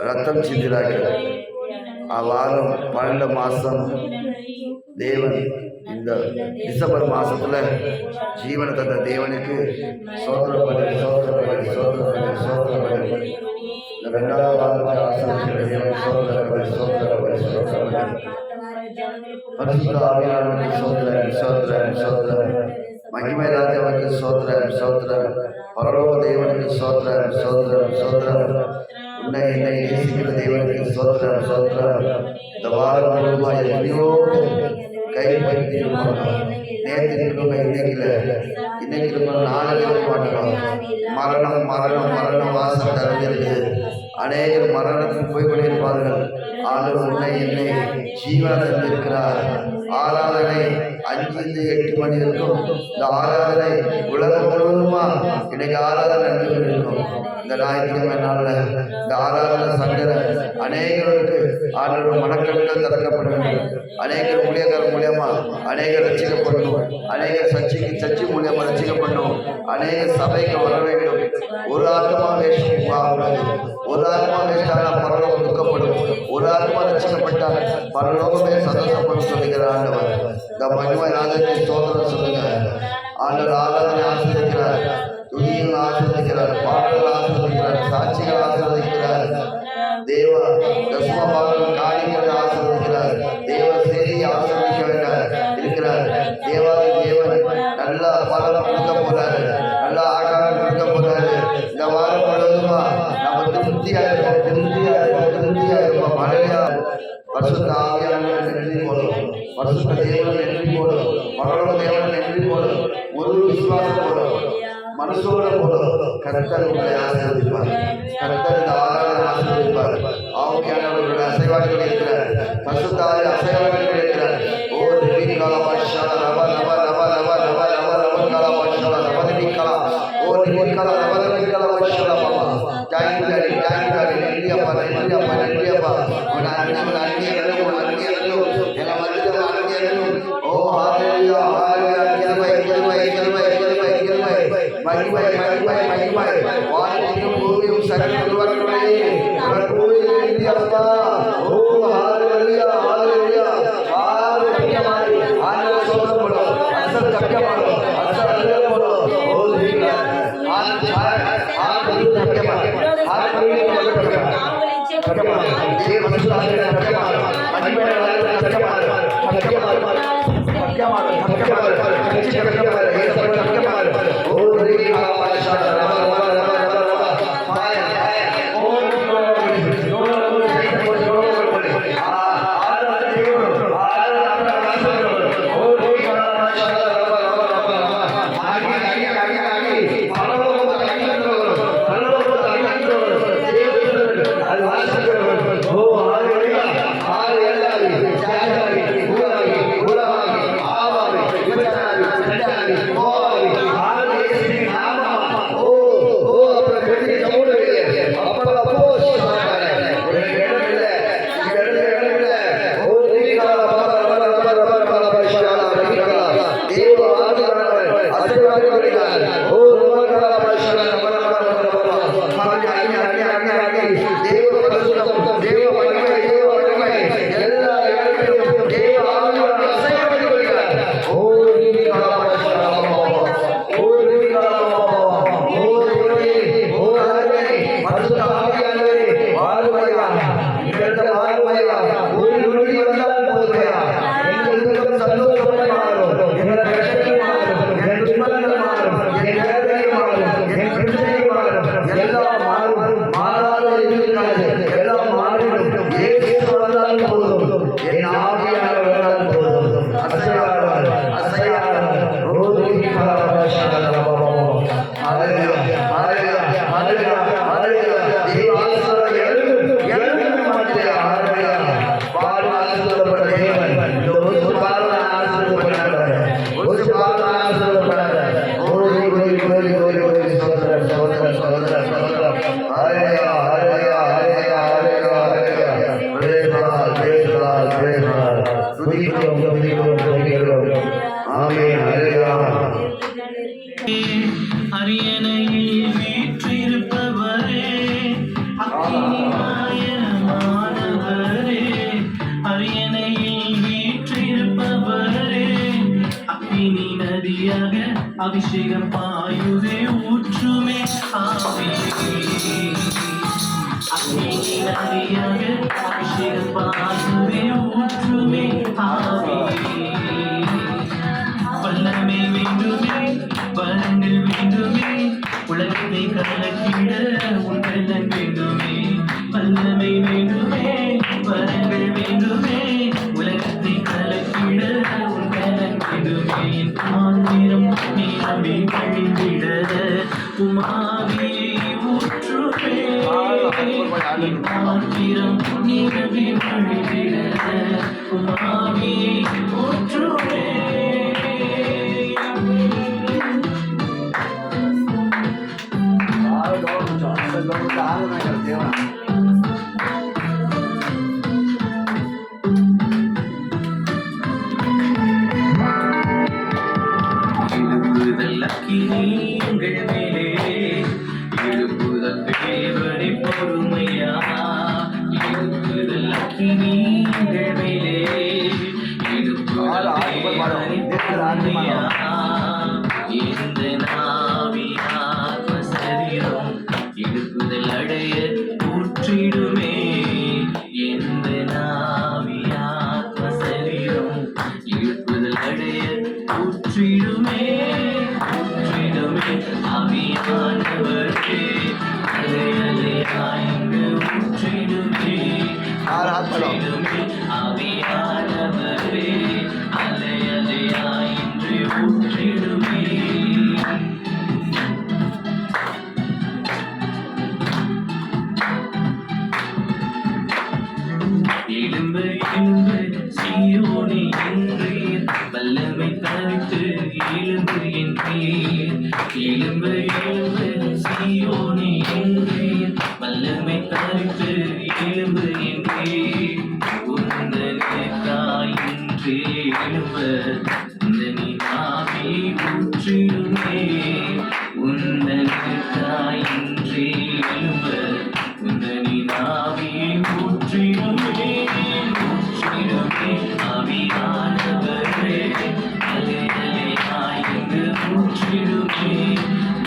ரத்தம் சிந்தினார்கள். வாரம் 12 மாதம் தேவன் இந்த டிசம்பர் மாதத்தில் ஜீவனை தந்த தேவனுக்கு சோத்திரப்படு சோத்திரப்படு சோத்திரப்படு சோத்திரப்படு. இந்த 2வது வாரத்தை ஆசீர்வதிக்கிற தேவன் சோத்திரப்படு சோத்திரப்படு சோத்திரப்படு. பரிசுத்த ஆவியானவருக்கு சோத்திரம் சோத்திரம் சோத்திரம். மகிமை ராஜாவுக்கு சோத்திரம் சோத்திரம். பரலோக தேவனுக்கு சோத்திரம் சோத்திரம் சோத்திரம். உன்னை என்னை நேசிக்கிற தேவனுக்கு சோத்திரம் சோத்திரம். இந்த வாரம் முழுவதுமாக எத்தனையோ கைப்பற்றி நேற்று இருக்கிறவங்க இன்னைக்கு இருக்கிறவங்க நாளைக்கு மாட்டோம். மரணம் மரணம் மரணம் வாசம் திறந்திருக்கு. அநேகர் மரணத்துக்கு போய் கொண்டிருப்பார்கள். ஆண்டவர் உன்னை என்னை ஜீவன் தந்திருக்கிறார். ஆராதனை 5 to 8 மணி இருக்கும். இந்த ஆராதனை உலகம் முழுவதுமா இன்னைக்கு ஆராதனை நடந்து இருக்கும். இந்த ஞாயிற்றுக்கிழமை நாளில் இந்த ஆராதனை சங்கர அநேகருக்கு ஆண்டவர் மனக்கண்கள் திறக்கப்பட வேண்டும். அநேகர் ஊழியக்காரர் மூலியமா அநேகர் ரசிக்கப்படணும். அநேகர் சர்ச்சை மூலியமா ரசிக்கப்படணும். அநேக சபைக்கு வர வேண்டும். ஒரு ஆத்மா ஒரு ஆத்மா வேஸ்டான பரலோகம் துக்கப்படும். ஒரு ஆத்மா ரசிக்கப்பட்டால் பரலோகமே சந்தோஷப்படும் சொல்லுகிற ஆண்டவர். இந்த மகிமை ராஜத்தை சோதனை சொல்லுங்க. ஆண்டவர் ஆராதனை ஆசிரியக்கிறார், துதிகள் ஆசிரியக்கிறார், பாடல்கள் ஆசிரியக்கிறார், சாட்சிகள் ஆசிரியக்கிறார். தேவ தஸ்மபாகம் காரியங்கள் ஆசிரியக்கிறார். தேவ செய்தி ஆசிரியக்க இருக்கிறார். தேவாதி தேவன் நல்ல பலன் கொடுக்க போறாரு. நல்ல ஆகாரம் கொடுக்க போறாரு. இந்த வாரம் முழுவதுமா நம்ம திருப்தியா இருப்போம். மழையா பரிசுத்த ஆவியானவர் நன்றி போடும். பரிசுத்த தேவன் நன்றி போடும். பரலோக தேவன் நன்றி போடும். ஒரு விசுவாசம் போடும். மனசோட போடும். கர்த்தர் உங்களை ஆசீர்வதிப்பார். கர்த்தர் இந்த ஆராதனை ஆசீர்வதிப்பார். ஆவியானவர்களுடைய அசைவாடுகள் இருக்கிறார். பரிசுத்த ஆவிய அசைவாடுகள் இருக்கிறார். ஓ ரிவி கால பாஷா ரவ ரவ ரவ ரவ ரவ ரவ ரவ கால பாஷா ரவ ரிவி கால ஓ ரிவி கால ரவ ரிவி கால பாஷா ரவ. தேங்க் யூ நன்றி அப்பா நன்றி அப்பா நன்றி அப்பா. உன் அன்பு எல்லா மத்தியிலும் ஓ ஹalleluya மகிமை வானத்திலும் பூமியும் சகல உருவாக்கங்களே அவர் பூமியில் இருந்து அப்பா. ஓ ஹalleluya ஆண்டவர் சோதரப்படும். அசல் தப்பியமாடும். அசல் அல்லப்படும். ஓ நீங்க ஆண்டவர் தப்பியமாடும். ஆண்டவர் தப்பியமாடும். தேவ மனுஷாலே தப்பியமாடும். மகிமை தப்பியமாடும். அபிஷேகம் பாயுதே ஊற்றுமே ஆவியே நதியாக அபிஷேகம் பாயுதே ஊற்றுமே ஆவியே வல்லமை வேண்டுமே வரங்கள் வேண்டுமே உலகத்தை கலக்கிட உங்கள் வேண்டுமே வல்லமை வேண்டுமே வரங்கள் வேண்டுமே உலகத்தை கலக்கிட உங்கள் வேண்டுமே ஆந்திரம் நீரமே கழிந்திட உமாவியை ஊற்றுமே ஆந்திரம் நீரமே கழிந்திட உமாவியை ஊற்றுமே எங்கள் மேலே எழுப்புதல் தேவனை பொறுமையா எழுப்புதல் அக்கினி எங்கள் மேலே எழுப்புதல் தேவனை பொறுமையா இந்த நாவியாத்ம சரீரம் எழுப்புதல் அடைய ஊற்றிடுமே எந்த நாவியாத்ம சரீரம் எழுப்புதல் அடைய ஊற்றிடுமே ஆவியானவரே அலை அலையாய்ந்து ஊற்றிடுமே ஆவியானவரே அலை அலையாய்ந்து ஊற்றிடுமே எழும்பு எழும்பு சீயோனே என்றீர் வல்லமை தரித்து எழும்பு என்றீர் எழும்பு எழும்பு சீயோனே என்றீர் வல்லமை தரித்து எழும்பு என்றீர் உந்தனுக்காயின்றே எழும்ப உந்தனி நாவி ஊற்றிடுமே உந்தனுக்காயின்றே எழும்ப உந்தனி நாவி ஊற்றிடுமே ஊற்றிடுமே ஆவியானவரே அலை அலையாய்ந்து ஊற்றிடுமே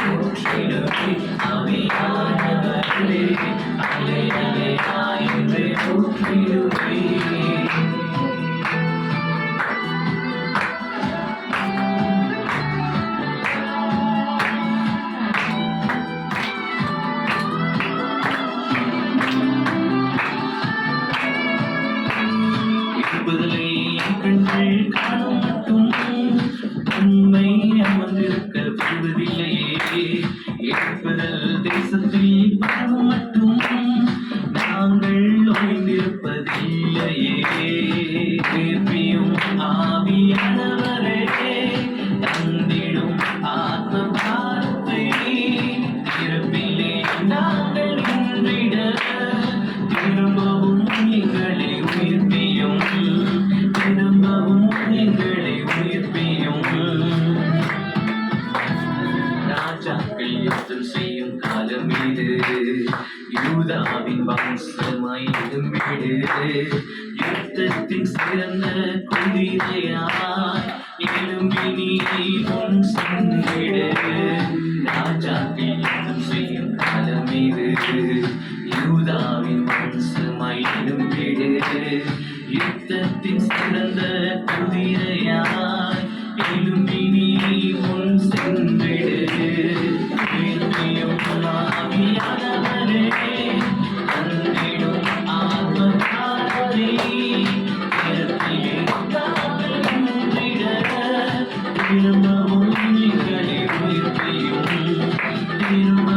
ஊற்றிடுமே ஆவியானவரே அலை அலையாய்ந்து ஊற்றிடுமே எழுப்புதலை கண்கள் காணும் மட்டும் உண்மை அமர்ந்திருக்க விடுவதில்லையே எழுப்புதல் தேசத்தில் காணும் மட்டும் நாங்கள் ஓய்ந்திருப்பதில்லையே திருப்பியும் ஆவியானவரே தந்திடும் ஆத்ம பாரத்தை திருப்பிலே நாங்கள் இன்றிட திரும்பவும் எங்களை உயிர்ப்பியும் திரும்பவும் எங்களை உயிர்ப்பியும் ராஜாக்கள் யுத்தம் செய்யும் காலம் இது யூதாவின் வம்சமாயிடும் வீடு யுத்தத்தின் சிறந்த குதிரையாய் எழும்பி நீ முன் சென்றிடு ராஜாக்கள் யுத்தம் செய்யும் காலம் இது யூதாவின் வம்சமாயிடும் வீடு யுத்தத்தின் சிறந்த குதிரையாய் எழும்பி நீ முன் சென்றிடு ஆவியானவரே தந்திடும் ஆத்மகாரத்தை திருப்பிலே நாங்கள் இன்றிட திரும்பவும் எங்களை உயிர்ப்பியும் திரும்ப